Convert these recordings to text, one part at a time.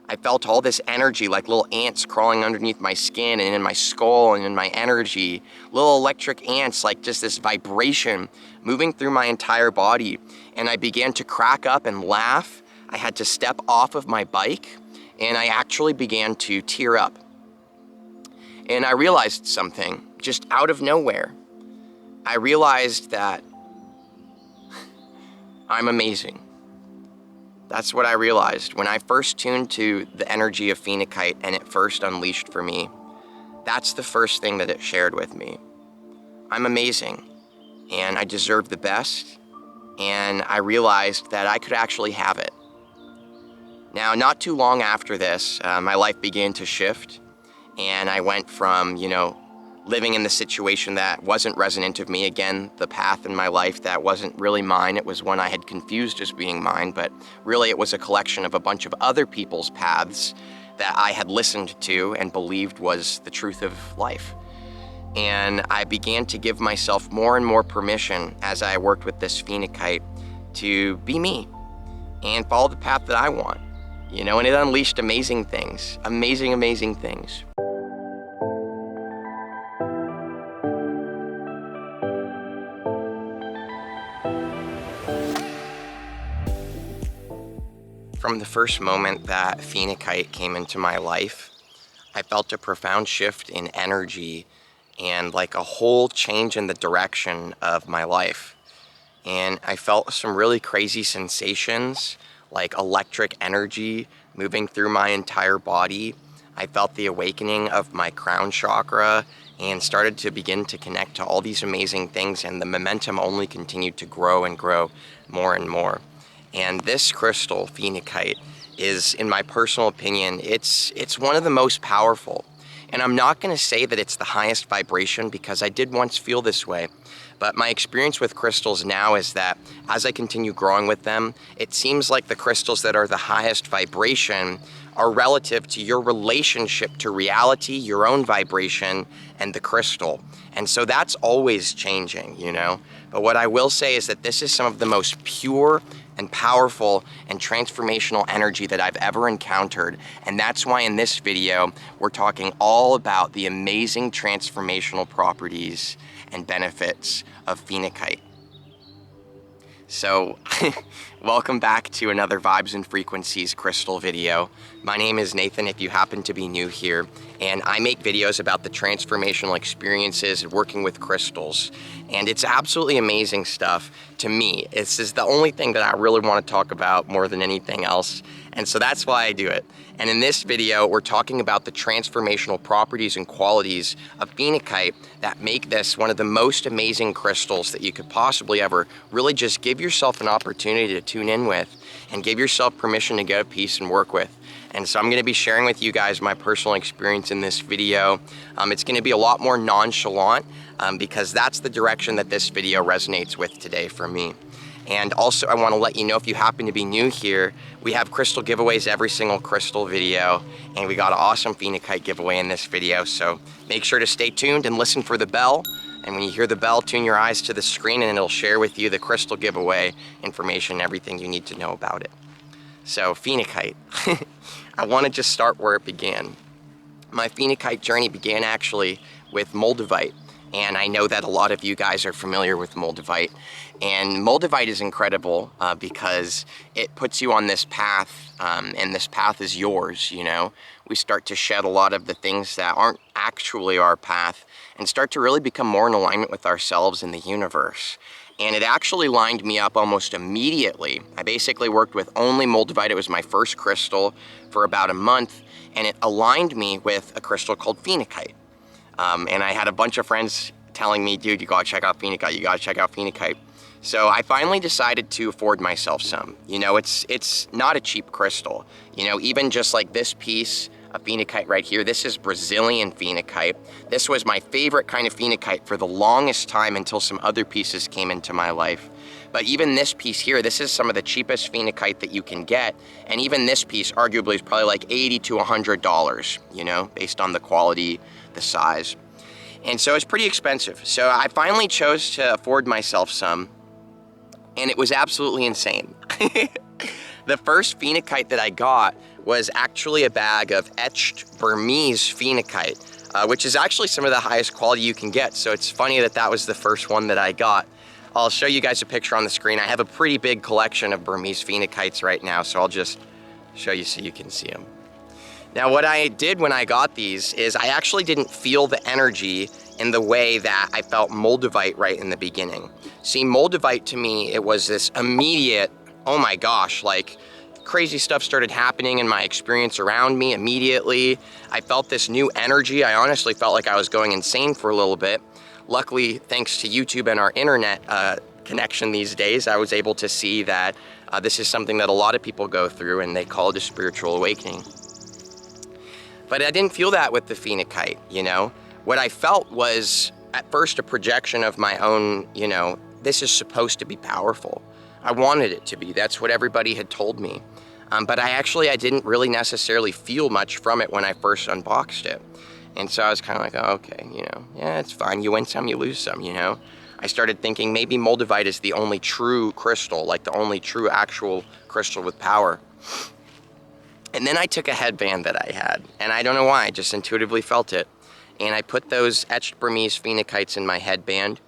I felt all this energy, like little ants crawling underneath my skin and in my skull and in my energy. Little electric ants, like just this vibration moving through my entire body. And I began to crack up and laugh. I had to step off of my bike, and I actually began to tear up. And I realized something just out of nowhere. I realized that I'm amazing. That's what I realized when I first tuned to the energy of Phenakite and it first unleashed for me. That's the first thing that it shared with me. I'm amazing, and I deserve the best, and I realized that I could actually have it. Now, not too long after this, my life began to shift, and I went from, living in the situation that wasn't resonant of me. Again, the path in my life that wasn't really mine. It was one I had confused as being mine, but really it was a collection of a bunch of other people's paths that I had listened to and believed was the truth of life. And I began to give myself more and more permission as I worked with this Phenakite to be me and follow the path that I want, and it unleashed amazing things, amazing, amazing things. From the first moment that Phenakite came into my life, I felt a profound shift in energy and like a whole change in the direction of my life. And I felt some really crazy sensations, like electric energy moving through my entire body. I felt the awakening of my crown chakra and started to begin to connect to all these amazing things, and the momentum only continued to grow and grow more and more. And this crystal, Phenakite, is, in my personal opinion, it's one of the most powerful. And I'm not going to say that it's the highest vibration, because I did once feel this way. But my experience with crystals now is that as I continue growing with them, it seems like the crystals that are the highest vibration are relative to your relationship to reality, your own vibration, and the crystal. And so that's always changing, But what I will say is that this is some of the most pure and powerful and transformational energy that I've ever encountered. And that's why in this video, we're talking all about the amazing transformational properties and benefits of Phenakite. So, welcome back to another Vibes and Frequencies crystal video. My name is Nathan, if you happen to be new here, and I make videos about the transformational experiences of working with crystals. And it's absolutely amazing stuff to me. This is the only thing that I really want to talk about more than anything else. And so that's why I do it. And in this video, we're talking about the transformational properties and qualities of Phenakite that make this one of the most amazing crystals that you could possibly ever really just give yourself an opportunity to tune in with and give yourself permission to go to peace and work with. And so I'm going to be sharing with you guys my personal experience in this video. It's going to be a lot more nonchalant because that's the direction that this video resonates with today for me. And also, I want to let you know, if you happen to be new here, we have crystal giveaways every single crystal video, and we got an awesome Phenakite giveaway in this video. So make sure to stay tuned and listen for the bell. And when you hear the bell, tune your eyes to the screen and it'll share with you the crystal giveaway information, everything you need to know about it. So Phenakite, I want to just start where it began. My Phenakite journey began actually with Moldavite. And I know that a lot of you guys are familiar with Moldavite. And Moldavite is incredible because it puts you on this path, and this path is yours, We start to shed a lot of the things that aren't actually our path and start to really become more in alignment with ourselves and the universe. And it actually lined me up almost immediately. I basically worked with only Moldavite. It was my first crystal for about a month, and it aligned me with a crystal called Phenakite. And I had a bunch of friends telling me, dude, you gotta check out Phenakite, you gotta check out Phenakite. So I finally decided to afford myself some. It's not a cheap crystal. Even just like this piece of Phenakite right here, this is Brazilian Phenakite. This was my favorite kind of Phenakite for the longest time until some other pieces came into my life. But even this piece here, this is some of the cheapest Phenakite that you can get. And even this piece arguably is probably like $80 to $100, based on the quality, the size. And so it's pretty expensive. So I finally chose to afford myself some, and it was absolutely insane. The first Phenakite that I got was actually a bag of etched Burmese phenakite, which is actually some of the highest quality you can get. So it's funny that that was the first one that I got. I'll show you guys a picture on the screen. I have a pretty big collection of Burmese phenokites right now, so I'll just show you so you can see them. Now, what I did when I got these is I actually didn't feel the energy in the way that I felt Moldavite right in the beginning. See, Moldavite to me, it was this immediate, oh my gosh, like crazy stuff started happening in my experience around me immediately. I felt this new energy. I honestly felt like I was going insane for a little bit. Luckily, thanks to YouTube and our internet connection these days, I was able to see that this is something that a lot of people go through and they call it a spiritual awakening. But I didn't feel that with the phenakite, you know? What I felt was at first a projection of my own, you know, this is supposed to be powerful. I wanted it to be. That's what everybody had told me. But I didn't really necessarily feel much from it when I first unboxed it. And so I was kind of like, oh, okay, you know, yeah, it's fine. You win some, you lose some, you know? I started thinking maybe Moldavite is the only true crystal, like the only true actual crystal with power. And then I took a headband that I had, and I don't know why, I just intuitively felt it. And I put those etched Burmese phenokites in my headband,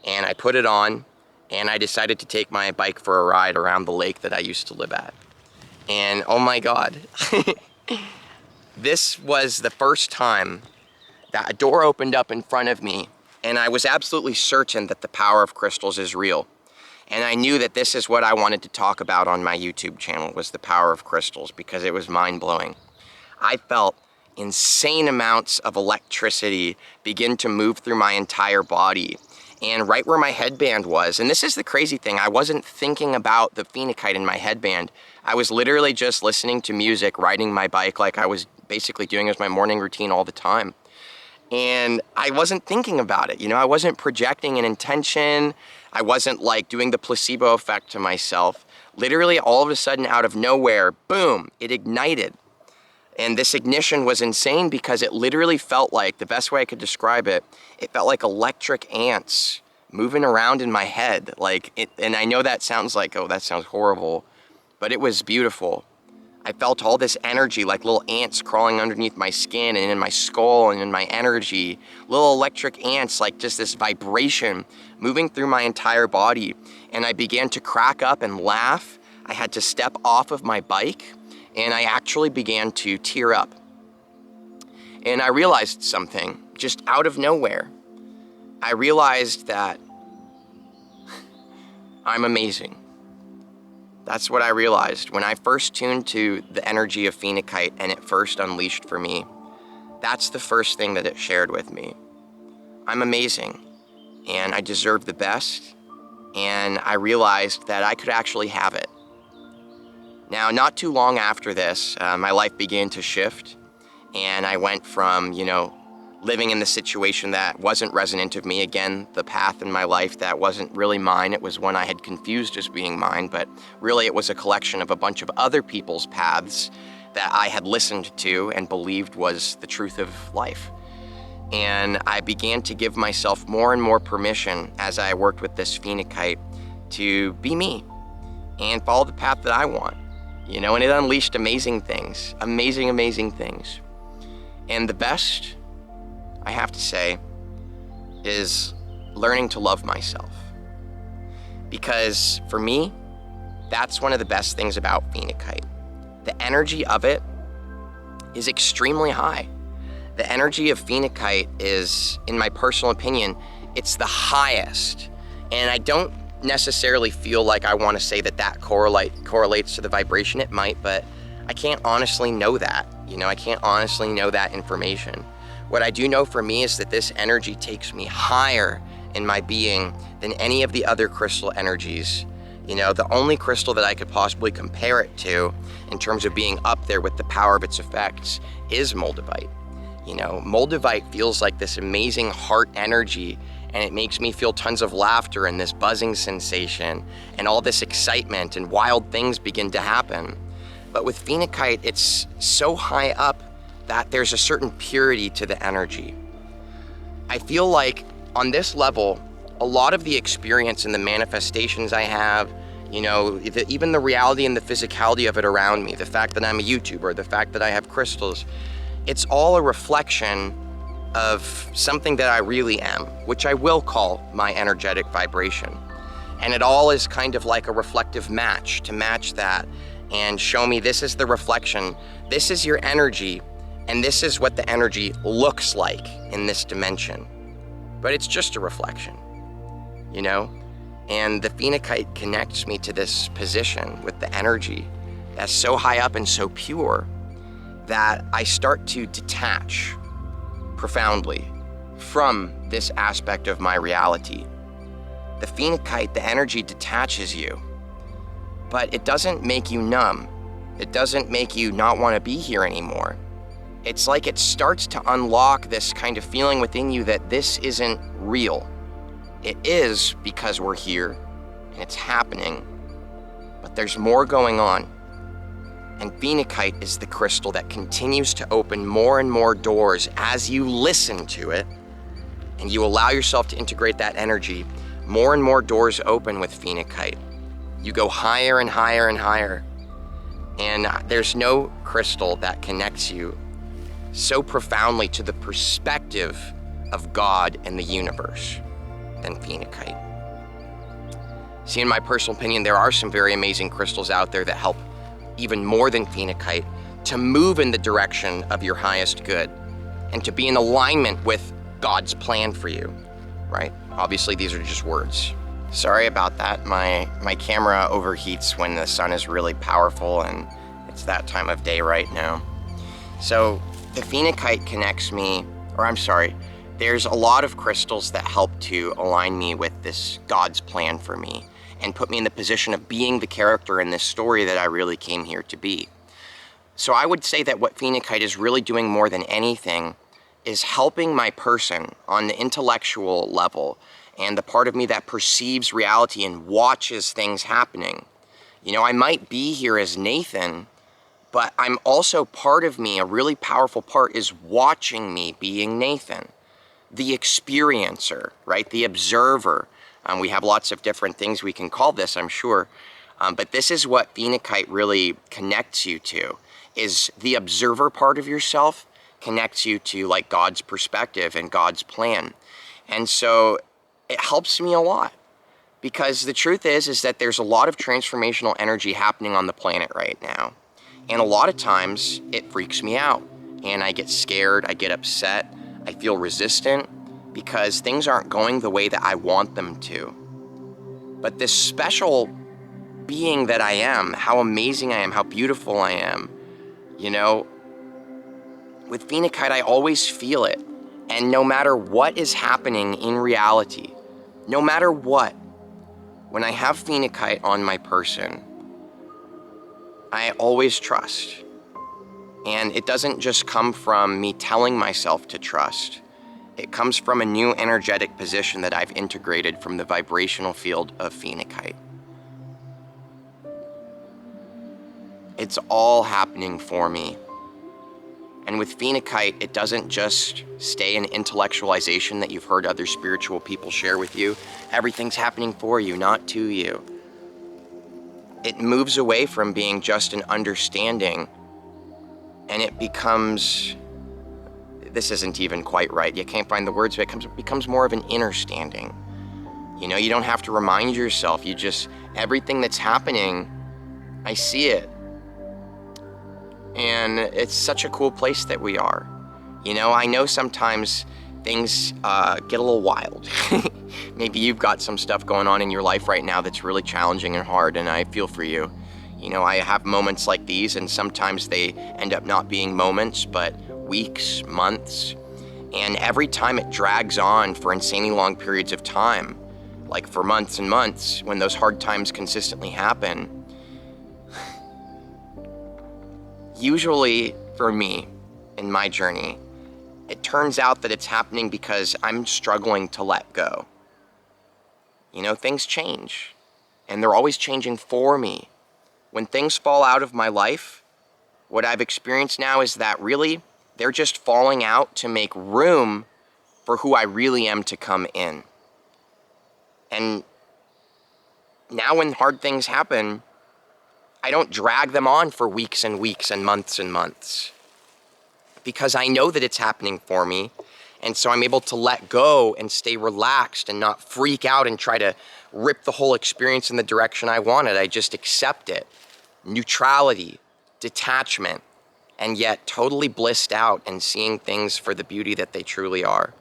and I put it on, and I decided to take my bike for a ride around the lake that I used to live at. And oh my God, this was the first time that a door opened up in front of me, and I was absolutely certain that the power of crystals is real. And I knew that this is what I wanted to talk about on my YouTube channel, was the power of crystals, because it was mind-blowing. I felt insane amounts of electricity begin to move through my entire body. And right where my headband was, and this is the crazy thing, I wasn't thinking about the phenakite in my headband. I was literally just listening to music, riding my bike like I was basically doing as my morning routine all the time. And I wasn't thinking about it, you know, I wasn't projecting an intention. I wasn't like doing the placebo effect to myself. Literally all of a sudden out of nowhere, boom, it ignited. And this ignition was insane because it literally felt like, the best way I could describe it, it felt like electric ants moving around in my head. And I know that sounds like, oh, that sounds horrible, but it was beautiful. I felt all this energy, like little ants crawling underneath my skin and in my skull and in my energy. Little electric ants, like just this vibration moving through my entire body. And I began to crack up and laugh. I had to step off of my bike, and I actually began to tear up. And I realized something, just out of nowhere. I realized that I'm amazing. That's what I realized when I first tuned to the energy of phenakite and it first unleashed for me. That's the first thing that it shared with me. I'm amazing, and I deserve the best, and I realized that I could actually have it. Now, not too long after this, my life began to shift, and I went from, you know, living in the situation that wasn't resonant of me, again, the path in my life that wasn't really mine. It was one I had confused as being mine, but really it was a collection of a bunch of other people's paths that I had listened to and believed was the truth of life. And I began to give myself more and more permission as I worked with this phenakite to be me and follow the path that I want, you know, and it unleashed amazing things, amazing, amazing things. And the best, I have to say, is learning to love myself. Because for me, that's one of the best things about phenakite. The energy of it is extremely high. The energy of phenakite is, in my personal opinion, it's the highest. And I don't necessarily feel like I want to say that that correlates to the vibration. It might, but I can't honestly know that. You know, I can't honestly know that information. What I do know for me is that this energy takes me higher in my being than any of the other crystal energies. You know, the only crystal that I could possibly compare it to in terms of being up there with the power of its effects is Moldavite. You know, Moldavite feels like this amazing heart energy, and it makes me feel tons of laughter and this buzzing sensation and all this excitement, and wild things begin to happen. But with phenakite, it's so high up that there's a certain purity to the energy. I feel like on this level, a lot of the experience and the manifestations I have, You know, even the reality and the physicality of it around me, the fact that I'm a YouTuber, the fact that I have crystals, it's all a reflection of something that I really am, which I will call my energetic vibration. And it all is kind of like a reflective match to match that and show me this is the reflection, this is your energy, and this is what the energy looks like in this dimension. But it's just a reflection, you know? And the Phenakite connects me to this position with the energy that's so high up and so pure that I start to detach profoundly from this aspect of my reality. The Phenakite, the energy detaches you, but it doesn't make you numb. It doesn't make you not want to be here anymore. It's like it starts to unlock this kind of feeling within you that this isn't real. It is because we're here and it's happening, but there's more going on. And Phenakite is the crystal that continues to open more and more doors as you listen to it and you allow yourself to integrate that energy. More and more doors open with Phenakite. You go higher and higher and higher. And there's no crystal that connects you so profoundly to the perspective of God and the universe than Phenakite. See, in my personal opinion, there are some very amazing crystals out there that help even more than Phenakite to move in the direction of your highest good and to be in alignment with God's plan for you, right? Obviously, these are just words. Sorry about that. My camera overheats when the sun is really powerful, and it's that time of day right now. So the Phenakite connects me, or I'm sorry, there's a lot of crystals that help to align me with this God's plan for me and put me in the position of being the character in this story that I really came here to be. So I would say that what Phenakite is really doing more than anything is helping my person on the intellectual level and the part of me that perceives reality and watches things happening. You know, I might be here as Nathan, but I'm also part of me, a really powerful part is watching me being Nathan. The experiencer, right? The observer. We have lots of different things we can call this, I'm sure. But this is what Phenakite really connects you to, is the observer part of yourself connects you to like God's perspective and God's plan. And so it helps me a lot because the truth is that there's a lot of transformational energy happening on the planet right now. And a lot of times it freaks me out and I get scared, I get upset, I feel resistant because things aren't going the way that I want them to. But this special being that I am, how amazing I am, how beautiful I am, you know, with Phenakite, I always feel it. And no matter what is happening in reality, no matter what, when I have Phenakite on my person, I always trust. And it doesn't just come from me telling myself to trust. It comes from a new energetic position that I've integrated from the vibrational field of Phenakite. It's all happening for me. And with Phenakite, it doesn't just stay in intellectualization that you've heard other spiritual people share with you. Everything's happening for you, not to you. It moves away from being just an understanding, and it becomes, this isn't even quite right, you can't find the words, but it becomes more of an understanding. You know, you don't have to remind yourself, you just, everything that's happening, I see it. And it's such a cool place that we are. You know, I know sometimes things get a little wild. Maybe you've got some stuff going on in your life right now that's really challenging and hard, and I feel for you. You know, I have moments like these, and sometimes they end up not being moments, but weeks, months. And every time it drags on for insanely long periods of time, like for months and months, when those hard times consistently happen, usually for me, in my journey, it turns out that it's happening because I'm struggling to let go. You know, things change, and they're always changing for me. When things fall out of my life, what I've experienced now is that really, they're just falling out to make room for who I really am to come in. And now when hard things happen, I don't drag them on for weeks and weeks and months, because I know that it's happening for me. And so I'm able to let go and stay relaxed and not freak out and try to rip the whole experience in the direction I wanted. I just accept it. Neutrality, detachment, and yet totally blissed out and seeing things for the beauty that they truly are.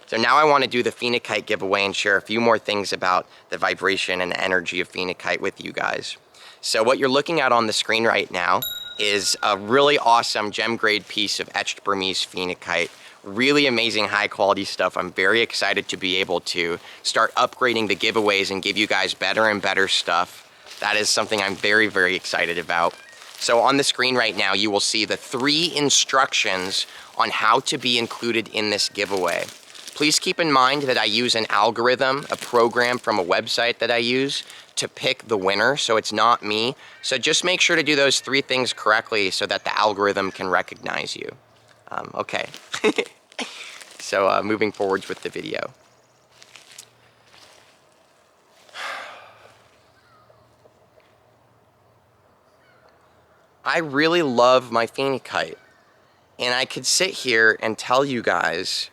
So now I want to do the Phenakite giveaway and share a few more things about the vibration and energy of Phenakite with you guys. So what you're looking at on the screen right now is a really awesome gem grade piece of etched Burmese Phenakite. Really amazing high quality stuff. I'm very excited to be able to start upgrading the giveaways and give you guys better and better stuff. That is something I'm very, very excited about. So on the screen right now, you will see the 3 instructions on how to be included in this giveaway. Please keep in mind that I use an algorithm, a program from a website that I use to pick the winner, so it's not me. So just make sure to do those 3 things correctly so that the algorithm can recognize you. Okay. So moving forwards with the video. I really love my Phenakite, and I could sit here and tell you guys,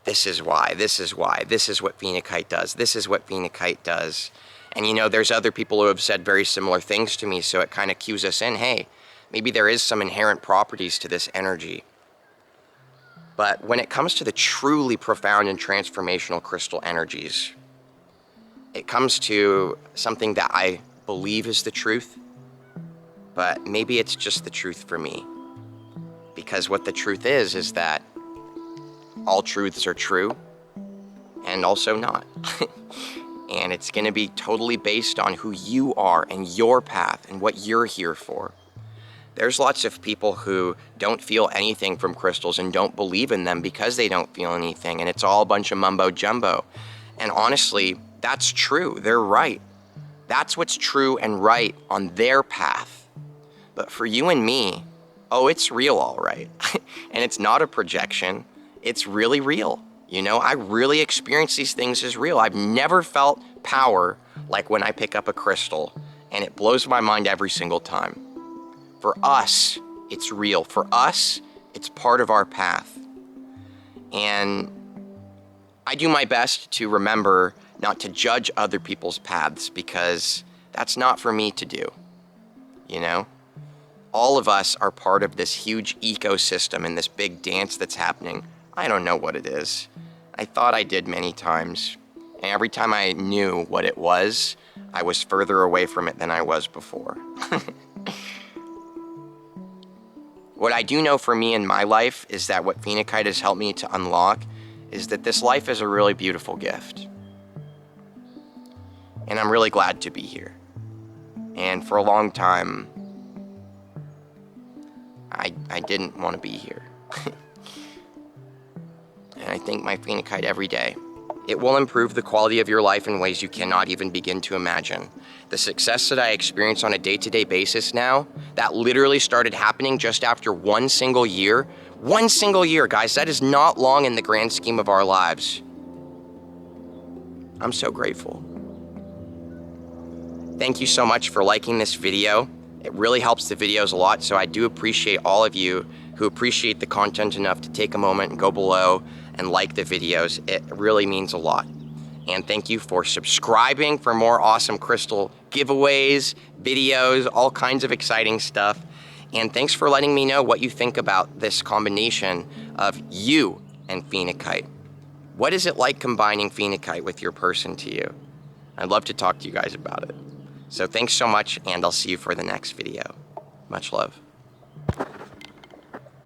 this is why, this is why, this is what Phenakite does, this is what Phenakite does. And you know, there's other people who have said very similar things to me, so it kind of cues us in, hey, maybe there is some inherent properties to this energy. But when it comes to the truly profound and transformational crystal energies, it comes to something that I believe is the truth, but maybe it's just the truth for me. Because what the truth is that all truths are true and also not. And it's going to be totally based on who you are and your path and what you're here for. There's lots of people who don't feel anything from crystals and don't believe in them because they don't feel anything, and it's all a bunch of mumbo jumbo. And honestly, that's true. They're right. That's what's true and right on their path. But for you and me, oh, it's real, all right. And it's not a projection. It's really real. You know, I really experience these things as real. I've never felt power like when I pick up a crystal, and it blows my mind every single time. For us, it's real. For us, it's part of our path. And I do my best to remember not to judge other people's paths, because that's not for me to do, you know? All of us are part of this huge ecosystem and this big dance that's happening. I don't know what it is. I thought I did many times. And every time I knew what it was, I was further away from it than I was before. What I do know for me in my life is that what Phenakite has helped me to unlock is that this life is a really beautiful gift. And I'm really glad to be here. And for a long time, I didn't want to be here. And I thank my Phenakite every day. It will improve the quality of your life in ways you cannot even begin to imagine. The success that I experience on a day-to-day basis now, that literally started happening just after one single year. One single year, guys. That is not long in the grand scheme of our lives. I'm so grateful. Thank you so much for liking this video. It really helps the videos a lot, so I do appreciate all of you who appreciate the content enough to take a moment and go below and like the videos. It really means a lot. And thank you for subscribing for more awesome crystal giveaways, videos, all kinds of exciting stuff. And thanks for letting me know what you think about this combination of you and Phenakite. What is it like combining Phenakite with your person to you? I'd love to talk to you guys about it. So thanks so much, and I'll see you for the next video. Much love.